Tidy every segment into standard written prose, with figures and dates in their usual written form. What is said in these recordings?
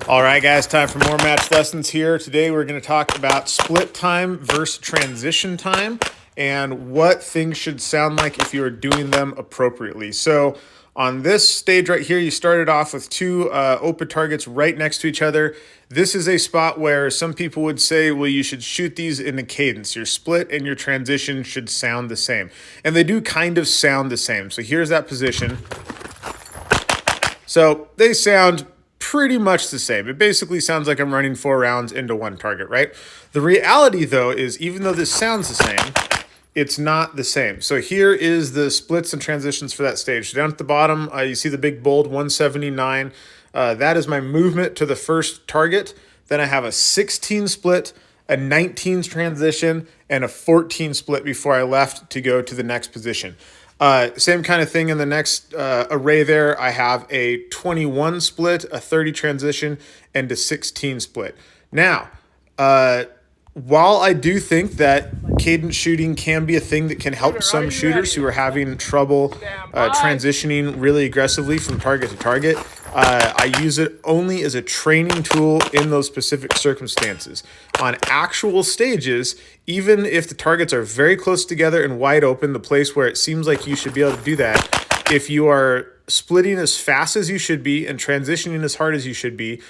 All right, guys, time for more match lessons here. Today we're going to talk about split time versus transition time and what things should sound like if you are doing them appropriately. So on this stage right here, you started off with two open targets right next to each other. This is a spot where some people would say, well, you should shoot these in a cadence. Your split and your transition should sound the same. And they do kind of sound the same. So here's that position. So they sound pretty much the same. It basically sounds like I'm running 4 rounds into one target, right? The reality, though, is even though this sounds the same, it's not the same. So here is the splits and transitions for that stage. So down at the bottom, you see the big bold 179. That is my movement to the first target. Then I have a 16 split, a 19 transition, and a 14 split before I left to go to the next position. Same kind of thing in the next array there. I have a 21 split, a 30 transition, and a 16 split. Now, while I do think that cadence shooting can be a thing that can help some shooters who are having trouble transitioning really aggressively from target to target, I use it only as a training tool in those specific circumstances. On actual stages, even if the targets are very close together and wide open, the place where it seems like you should be able to do that, if you are splitting as fast as you should be and transitioning as hard as you should be,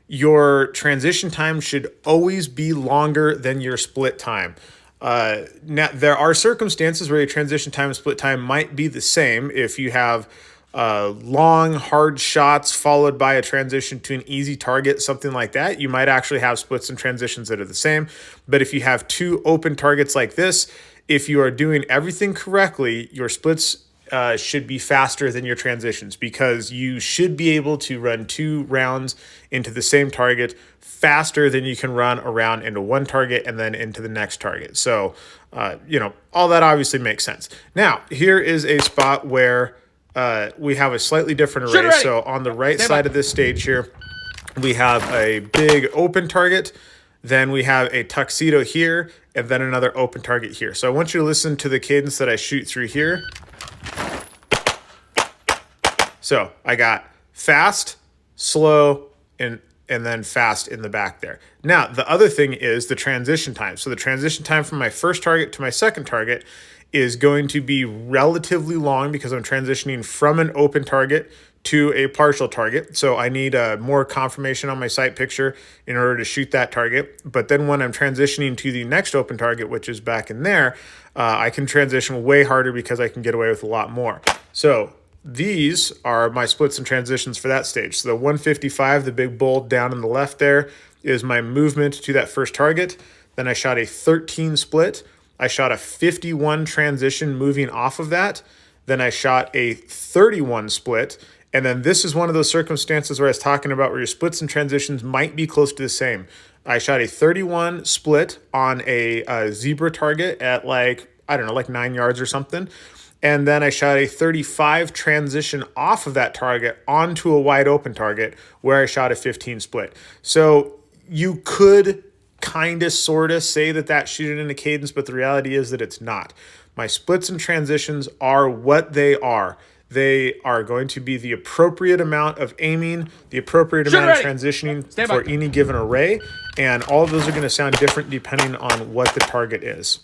your transition time should always be longer than your split time. Now, there are circumstances where your transition time and split time might be the same. If you have long, hard shots followed by a transition to an easy target, something like that, you might actually have splits and transitions that are the same. But if you have two open targets like this, if you are doing everything correctly, your splits should be faster than your transitions, because you should be able to run 2 rounds into the same target faster than you can run a round into one target and then into the next target. So, all that obviously makes sense. Now, here is a spot where we have a slightly different array. So on the right side of this stage here, we have a big open target. Then we have a tuxedo here, and then another open target here. So I want you to listen to the cadence that I shoot through here. So I got fast, slow, and then fast in the back there. Now, the other thing is the transition time. So the transition time from my first target to my second target is going to be relatively long because I'm transitioning from an open target to a partial target. So I need more confirmation on my sight picture in order to shoot that target. But then when I'm transitioning to the next open target, which is back in there, I can transition way harder because I can get away with a lot more. So these are my splits and transitions for that stage. So the 155, the big bold down in the left there, is my movement to that first target. Then I shot a 13 split. I shot a 51 transition moving off of that. Then I shot a 31 split. And then this is one of those circumstances where I was talking about where your splits and transitions might be close to the same. I shot a 31 split on a zebra target at like 9 yards or something. And then I shot a 35 transition off of that target onto a wide open target where I shot a 15 split. So you could kind of sort of say that that's shooting in a cadence, but the reality is that it's not. My splits and transitions are what they are. They are going to be the appropriate amount of aiming, the appropriate amount of transitioning for any given array, and all of those are going to sound different depending on what the target is.